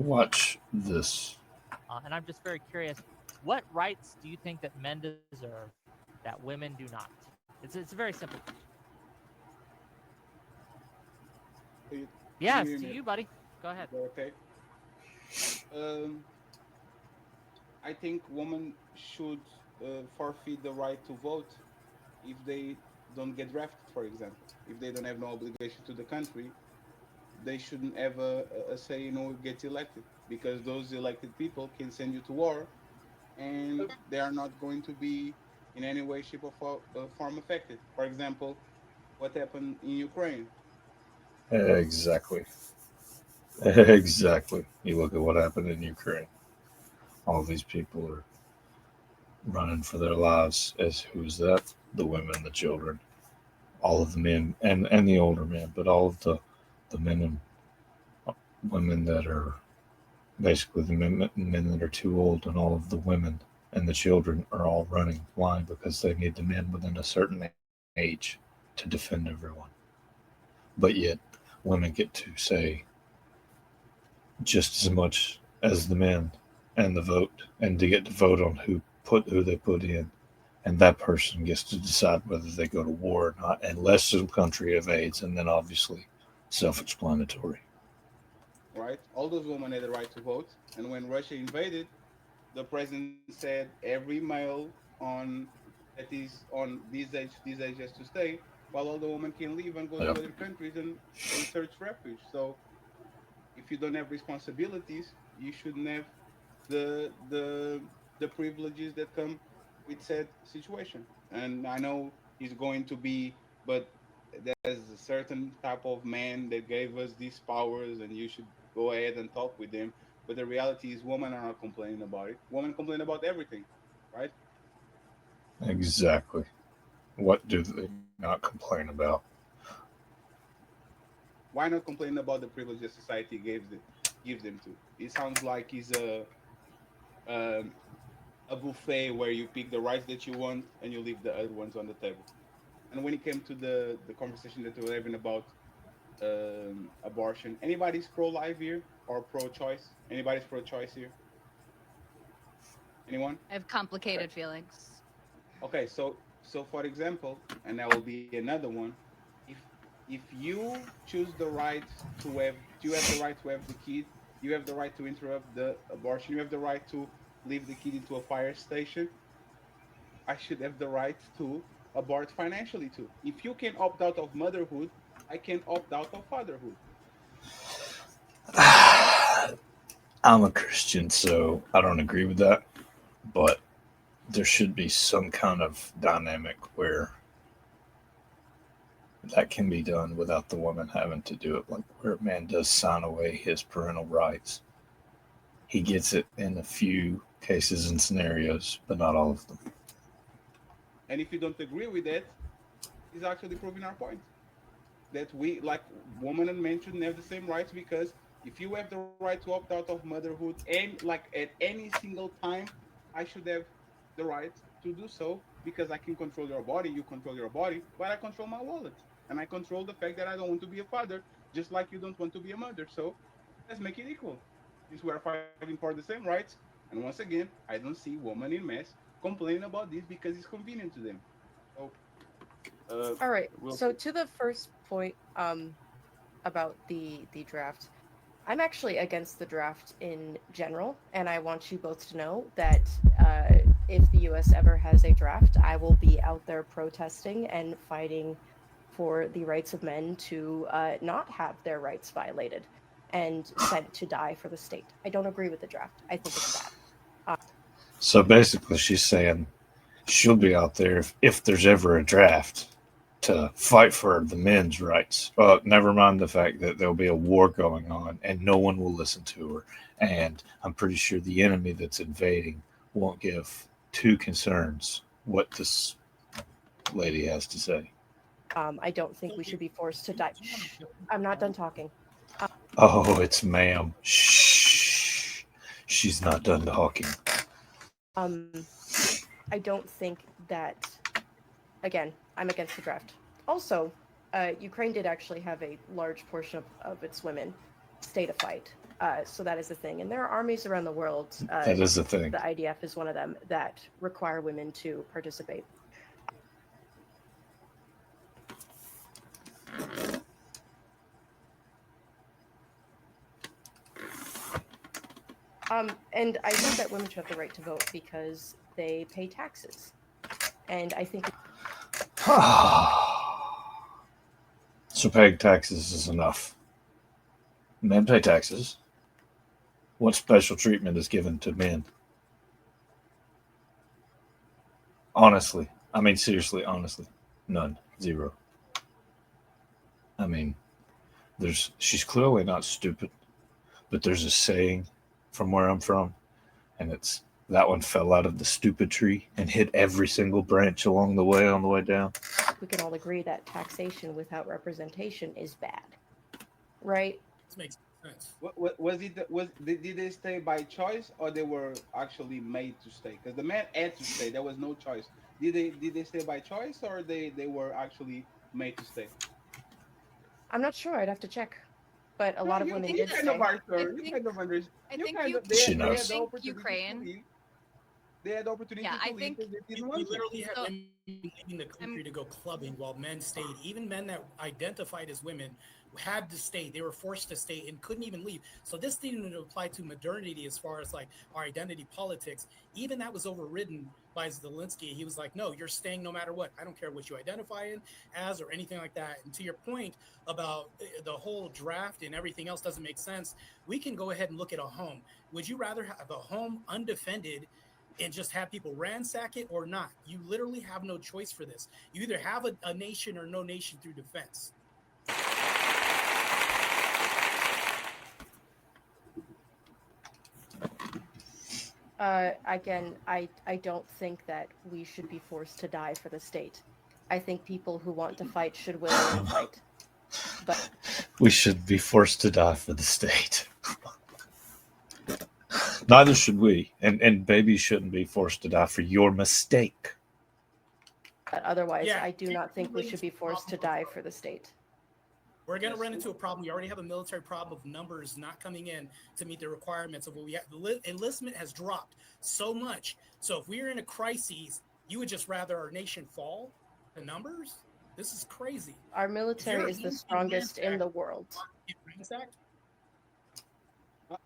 Watch this. And I'm just very curious, what rights do you think that men deserve that women do not? It's a very simple question. Can you Yes, hear to me? you, buddy. Go Is ahead. that okay? Um, I think women should forfeit the right to vote if they don't get drafted, for example. If they don't have no obligation to the country, they shouldn't have a say in who gets elected because those elected people can send you to war and they are not going to be in any way, shape, or form affected. For example, what happened in Ukraine, Exactly. Exactly. You look at what happened in Ukraine. All these people are running for their lives. As who's that? The women, the children, all of the men, and the older men, but all of the men and women that are basically the men that are too old, and all of the women and the children are all running. Why? Because they need the men within a certain age to defend everyone. But yet, women get to say just as much as the men and the vote, and to get to vote on who they put in, and that person gets to decide whether they go to war or not, unless some country invades, and then obviously self-explanatory. right? All those women had the right to vote. And when Russia invaded, the president said every male on that is on this age has to stay, while all the women can leave and go Yep. to other countries and search refuge. So if you don't have responsibilities, you shouldn't have the privileges that come with said situation. And I know he's going to be, but there's a certain type of man that gave us these powers, and you should go ahead and talk with them. But the reality is, women are not complaining about it. Women complain about everything, right? Exactly. What do they not complain about? Why not complain about the privilege that society gives them to? It sounds like he's um, a buffet where you pick the rights that you want and you leave the other ones on the table. And when it came to the conversation that we were having about abortion, anybody's pro life here or pro choice? Anybody's pro choice here? Anyone? I have Okay. complicated feelings. Okay. So for example, and that will be another one. If if you choose the right to have, you have the right to have the kid. You have the right to interrupt the abortion. You have the right to leave the kid into a fire station. I should have the right to abort financially too. If you can opt out of motherhood, I can opt out of fatherhood. I'm a Christian, so I don't agree with that. But there should be some kind of dynamic where that can be done without the woman having to do it. Like where a man does sign away his parental rights. He gets it in a few cases and scenarios, but not all of them. And if you don't agree with that, he's actually proving our point that we, like, women and men shouldn't have the same rights, because if you have the right to opt out of motherhood and like at any single time, I should have the right to do so because I can control your body, you control your body, but I control my wallet and I control the fact that I don't want to be a father, just like you don't want to be a mother. So let's make it equal. Since we are fighting for the same rights, and once again, I don't see women in mass complaining about this because it's convenient to them. So All right. we'll So see. to the first point, about the draft, I'm actually against the draft in general, and I want you both to know that if the U.S. ever has a draft, I will be out there protesting and fighting for the rights of men to not have their rights violated and sent to die for the state. I don't agree with the draft. I think it's bad. So basically, she's saying she'll be out there if there's ever a draft to fight for the men's rights. Never mind the fact that there'll be a war going on and no one will listen to her. And I'm pretty sure the enemy that's invading won't give two concerns what this lady has to say. I don't think we should be forced to die. Shh, I'm not done talking. Oh, it's ma'am. Shh. She's not done talking. Um, I don't think that, again, I'm against the draft. Also, Ukraine did actually have a large portion of its women stay to fight. So that is the thing, and there are armies around the world. That is the thing. The IDF is one of them that require women to participate. And I think that women should have the right to vote because they pay taxes, and I think So paying taxes is enough. Men pay taxes. What special treatment is given to men? Honestly. I mean, seriously, honestly. None. Zero. I mean, she's clearly not stupid, but there's a saying from where I'm from, and it's that one fell out of the stupid tree and hit every single branch along the way on the way down. we can all agree that taxation without representation is bad, right? This makes sense. Was it did they stay by choice or they were actually made to stay? Because the man had to stay. There was no choice. Did they stay by choice or they were actually made to stay? I'm not sure. I'd have to check, but a No, lot of you women you did kind of stay. are I sure. You think kind of understand. I You think kind you of She they I had knows. the think opportunity to Ukraine. leave. They had the opportunity Yeah, to I leave think because they You, didn't you want to. literally had so. women leaving the country I'm to go clubbing while men stayed. Even men that identified as women had to stay. They were forced to stay and couldn't even leave. So this didn't even apply to modernity as far as like our identity politics. Even that was overridden by Zelensky. He was like, no, you're staying no matter what. I don't care what you identify in as or anything like that. And to your point about the whole draft and everything else doesn't make sense, we can go ahead and look at a home. Would you rather have a home undefended and just have people ransack it or not? You literally have no choice for this. You either have a nation or no nation through defense. Again, I don't think that we should be forced to die for the state. I think people who want to fight should willingly fight. But We should be forced to die for the state. Neither should we. And babies shouldn't be forced to die for your mistake. otherwise, Yeah, I do not think we run should into be a forced to problem of die for the state. we're going to Yes. run into a problem. We already have a military problem of numbers not coming in to meet the requirements of what we have. The enlistment has dropped so much. So if we're in a crisis, you would just rather our nation fall to numbers? This is crazy. Our If you're military a is the home being strongest in ransacked, the world. get ransacked. Uh,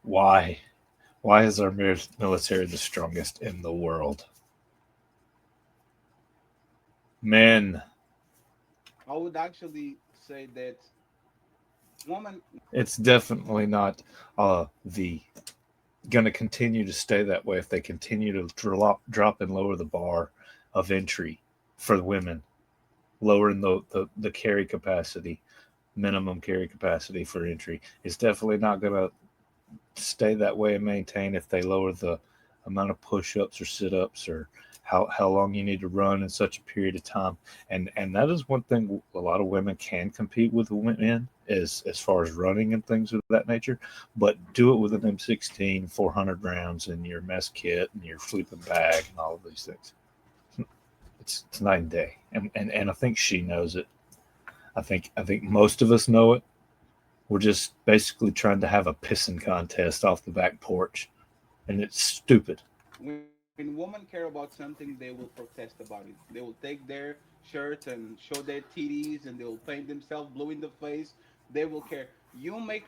Why? Why is our military the strongest in the world? Men. I would actually say that woman. It's definitely not the going to continue to stay that way if they continue to drop and lower the bar of entry for the women, lowering the carry capacity, minimum carry capacity for entry. It's definitely not going to stay that way and maintain if they lower the amount of push-ups or sit-ups or how long you need to run in such a period of time. And that is one thing a lot of women can compete with women is as far as running and things of that nature, but do it with an M16 400 rounds and your mess kit and your sleeping bag and all of these things. It's night and day, and I think she knows it. I think most of us know it. We're just basically trying to have a pissing contest off the back porch, and it's stupid. When women care about something, they will protest about it. They will take their shirt and show their titties, and they will paint themselves blue in the face. They will care. You make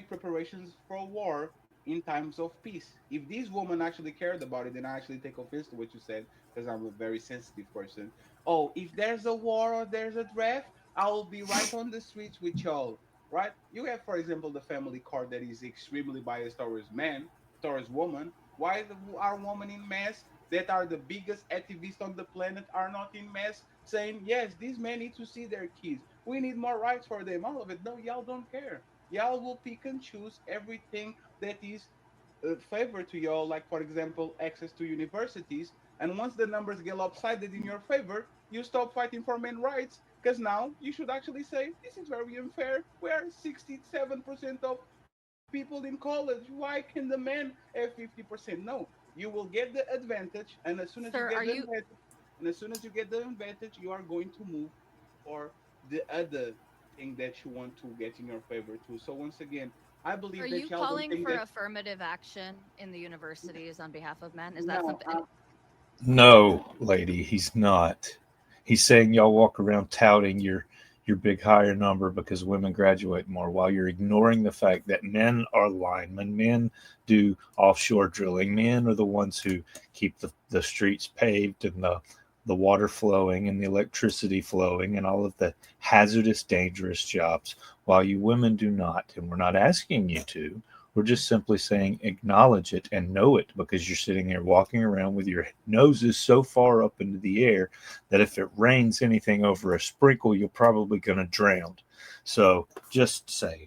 preparations for a war in times of peace. If these women actually cared about it, then I actually take offense to what you said because I'm a very sensitive person. Oh, if there's a war or there's a draft, I will be right on the streets with y'all. Right? You have, for example, the family card that is extremely biased towards men, towards women. Why are women in mass that are the biggest activists on the planet are not in mass saying, yes, these men need to see their kids. We need more rights for them. All of it. No, y'all don't care. Y'all will pick and choose everything that is favor to y'all, like, for example, access to universities. And once the numbers get lopsided in your favor, you stop fighting for men rights because now you should actually say, this is very unfair. We're 67% of people in college. Why can the men have 50%? No, you will get the advantage, and as soon as you get Sir, the are you advantage, and as soon as you get the advantage, you are going to move for the other thing that you want to get in your favor too. So once again, I believe Are that you y'all don't calling think for that. affirmative action in the universities on behalf of men? Is that No, something? No, lady, he's not. He's saying y'all walk around touting your big higher number because women graduate more, while you're ignoring the fact that men are linemen, men do offshore drilling, men are the ones who keep the streets paved and the water flowing and the electricity flowing and all of the hazardous, dangerous jobs, while you women do not. And we're not asking you to. We're just simply saying acknowledge it and know it, because you're sitting here walking around with your noses so far up into the air that if it rains anything over a sprinkle, you're probably going to drown. So just say,